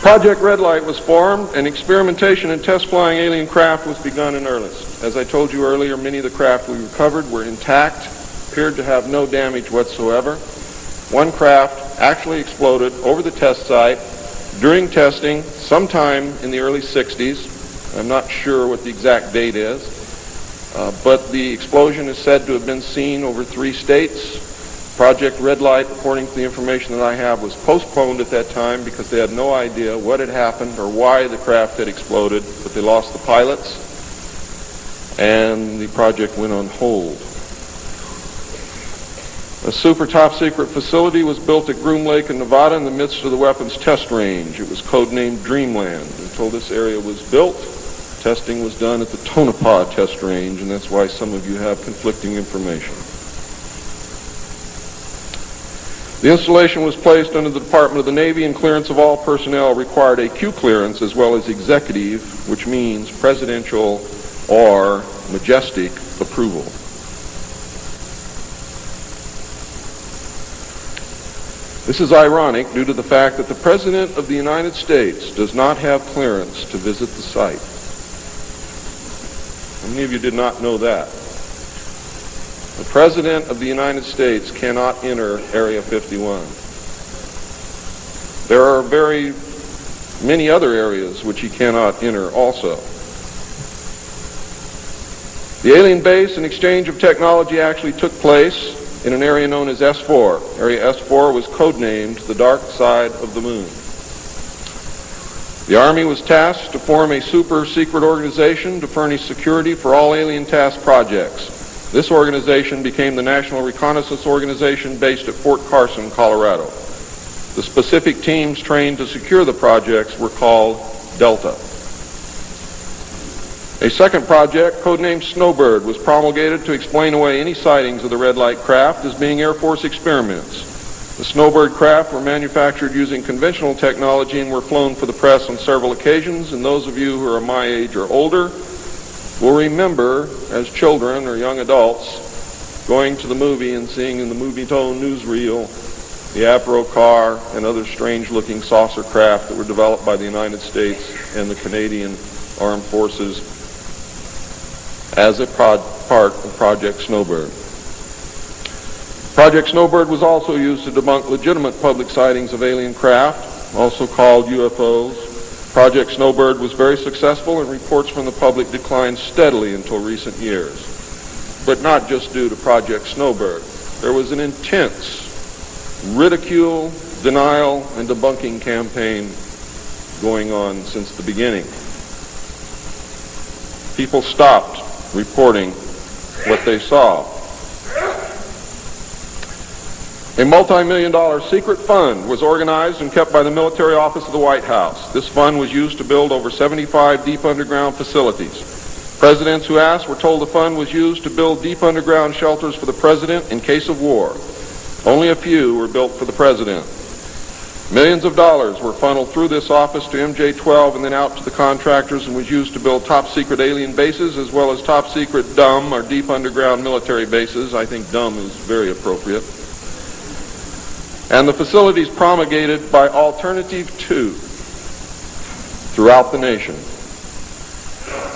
Project Red Light was formed, and experimentation and test flying alien craft was begun in earnest. As I told you earlier, many of the craft we recovered were intact, appeared to have no damage whatsoever. One craft actually exploded over the test site during testing sometime in the early 60s. I'm not sure what the exact date is, but the explosion is said to have been seen over 3 states. Project Red Light, according to the information that I have, was postponed at that time because they had no idea what had happened or why the craft had exploded, but they lost the pilots, and the project went on hold. A super top-secret facility was built at Groom Lake in Nevada in the midst of the weapons test range. It was codenamed Dreamland. Until this area was built, testing was done at the Tonopah test range, and that's why some of you have conflicting information. The installation was placed under the Department of the Navy, and clearance of all personnel required a Q clearance as well as executive, which means presidential or majestic approval. This is ironic due to the fact that the President of the United States does not have clearance to visit the site. How many of you did not know that? The President of the United States cannot enter Area 51. There are very many other areas which he cannot enter also. The alien base and exchange of technology actually took place in an area known as S4. Area S4 was codenamed the Dark Side of the Moon. The Army was tasked to form a super secret organization to furnish security for all alien task projects. This organization became the National Reconnaissance Organization based at Fort Carson, Colorado. The specific teams trained to secure the projects were called Delta. A second project, codenamed Snowbird, was promulgated to explain away any sightings of the red light craft as being Air Force experiments. The Snowbird craft were manufactured using conventional technology and were flown for the press on several occasions, and those of you who are my age or older will remember, as children or young adults, going to the movie and seeing in the Movie-Tone newsreel the Avro car and other strange-looking saucer craft that were developed by the United States and the Canadian Armed Forces as a part of Project Snowbird. Project Snowbird was also used to debunk legitimate public sightings of alien craft, also called UFOs. Project Snowbird was very successful, and reports from the public declined steadily until recent years. But not just due to Project Snowbird. There was an intense ridicule, denial, and debunking campaign going on since the beginning. People stopped reporting what they saw. A multi-million-dollar secret fund was organized and kept by the military office of the White House. This fund was used to build over 75 deep underground facilities. Presidents who asked were told the fund was used to build deep underground shelters for the president in case of war. Only a few were built for the president. Millions of dollars were funneled through this office to MJ-12 and then out to the contractors, and was used to build top-secret alien bases as well as top-secret dumb or deep underground military bases. I think dumb is very appropriate. And the facilities promulgated by Alternative 2 throughout the nation.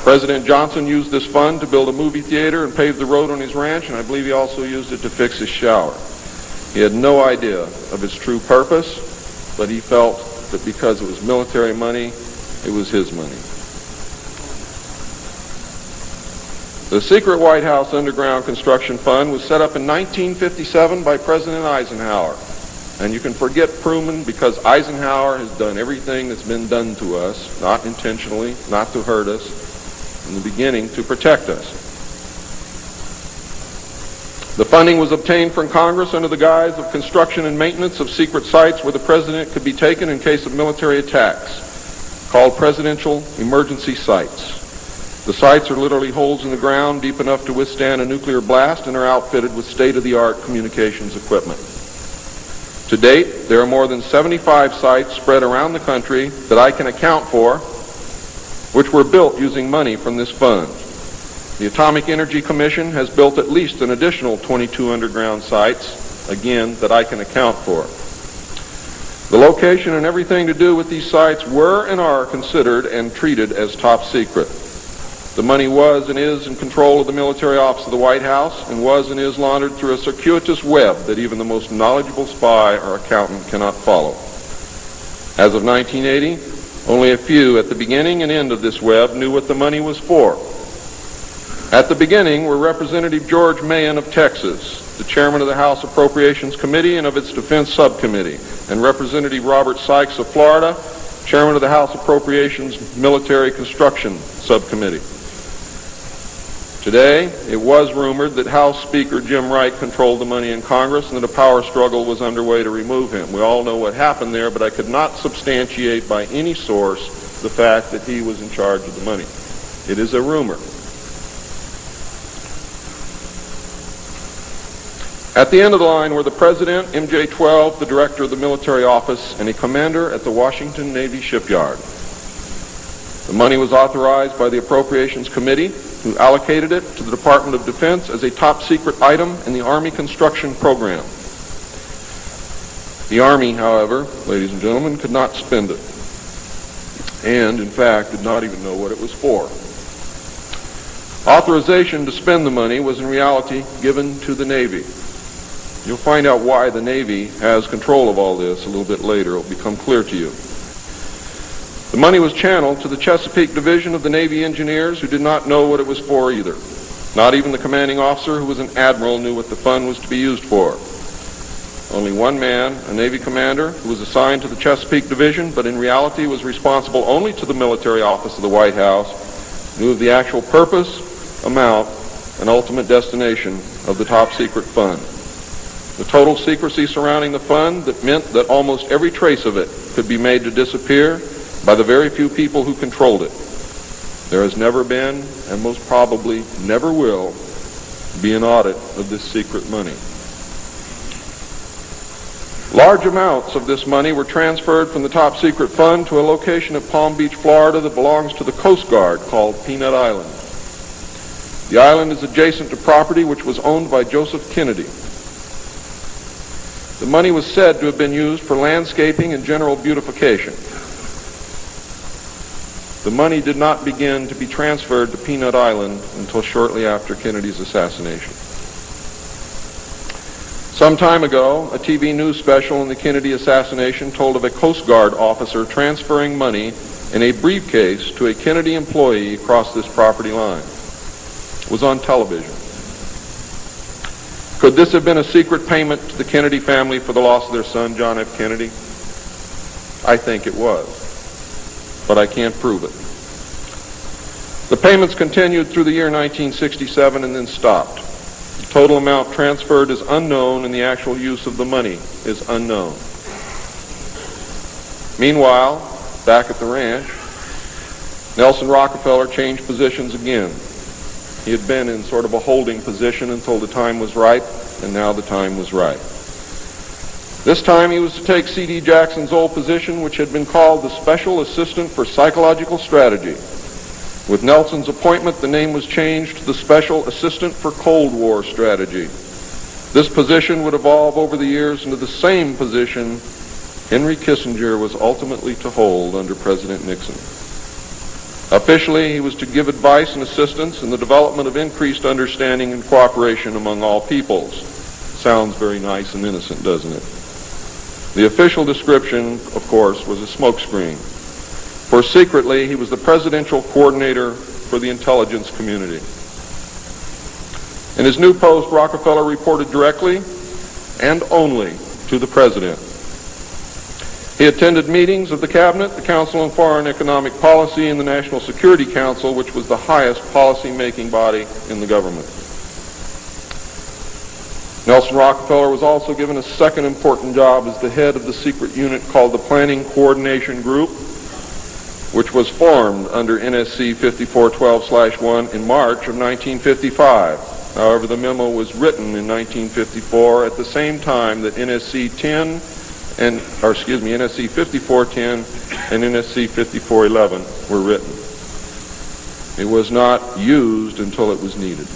President Johnson used this fund to build a movie theater and pave the road on his ranch, and I believe he also used it to fix his shower. He had no idea of its true purpose, but he felt that because it was military money, it was his money. The secret White House Underground Construction Fund was set up in 1957 by President Eisenhower. And you can forget Truman, because Eisenhower has done everything that's been done to us, not intentionally, not to hurt us, in the beginning to protect us. The funding was obtained from Congress under the guise of construction and maintenance of secret sites where the president could be taken in case of military attacks, called presidential emergency sites. The sites are literally holes in the ground deep enough to withstand a nuclear blast and are outfitted with state-of-the-art communications equipment. To date, there are more than 75 sites spread around the country that I can account for, which were built using money from this fund. The Atomic Energy Commission has built at least an additional 22 underground sites, again, that I can account for. The location and everything to do with these sites were and are considered and treated as top secret. The money was and is in control of the military office of the White House and was and is laundered through a circuitous web that even the most knowledgeable spy or accountant cannot follow. As of 1980, only a few at the beginning and end of this web knew what the money was for. At the beginning were Representative George Mahan of Texas, the chairman of the House Appropriations Committee and of its Defense Subcommittee, and Representative Robert Sykes of Florida, chairman of the House Appropriations Military Construction Subcommittee. Today, it was rumored that House Speaker Jim Wright controlled the money in Congress and that a power struggle was underway to remove him. We all know what happened there, but I could not substantiate by any source the fact that he was in charge of the money. It is a rumor. At the end of the line were the President, MJ-12, the Director of the Military Office, and a commander at the Washington Navy Shipyard. The money was authorized by the Appropriations Committee, who allocated it to the Department of Defense as a top-secret item in the Army construction program. The Army, however, ladies and gentlemen, could not spend it, and, in fact, did not even know what it was for. Authorization to spend the money was in reality given to the Navy. You'll find out why the Navy has control of all this a little bit later. It will become clear to you. The money was channeled to the Chesapeake Division of the Navy Engineers, who did not know what it was for either. Not even the commanding officer, who was an admiral, knew what the fund was to be used for. Only one man, a Navy commander, who was assigned to the Chesapeake Division, but in reality was responsible only to the military office of the White House, knew of the actual purpose, amount, and ultimate destination of the top secret fund. The total secrecy surrounding the fund that meant that almost every trace of it could be made to disappear by the very few people who controlled it. There has never been, and most probably never will, be an audit of this secret money. Large amounts of this money were transferred from the top secret fund to a location at Palm Beach, Florida that belongs to the Coast Guard called Peanut Island. The island is adjacent to property which was owned by Joseph Kennedy. The money was said to have been used for landscaping and general beautification. The money did not begin to be transferred to Peanut Island until shortly after Kennedy's assassination. Some time ago, a TV news special on the Kennedy assassination told of a Coast Guard officer transferring money in a briefcase to a Kennedy employee across this property line. It was on television. Could this have been a secret payment to the Kennedy family for the loss of their son, John F. Kennedy? I think it was, but I can't prove it. The payments continued through the year 1967 and then stopped. The total amount transferred is unknown and the actual use of the money is unknown. Meanwhile, back at the ranch, Nelson Rockefeller changed positions again. He had been in sort of a holding position until the time was ripe, and now the time was right. This time he was to take C.D. Jackson's old position, which had been called the Special Assistant for Psychological Strategy. With Nelson's appointment, the name was changed to the Special Assistant for Cold War Strategy. This position would evolve over the years into the same position Henry Kissinger was ultimately to hold under President Nixon. Officially, he was to give advice and assistance in the development of increased understanding and cooperation among all peoples. Sounds very nice and innocent, doesn't it? The official description, of course, was a smokescreen. For secretly, he was the presidential coordinator for the intelligence community. In his new post, Rockefeller reported directly and only to the president. He attended meetings of the Cabinet, the Council on Foreign Economic Policy, and the National Security Council, which was the highest policy-making body in the government. Nelson Rockefeller was also given a second important job as the head of the secret unit called the Planning Coordination Group, which was formed under NSC 5412/1 in March of 1955. However, the memo was written in 1954 at the same time that NSC 5410 and NSC 5411 were written. It was not used until it was needed.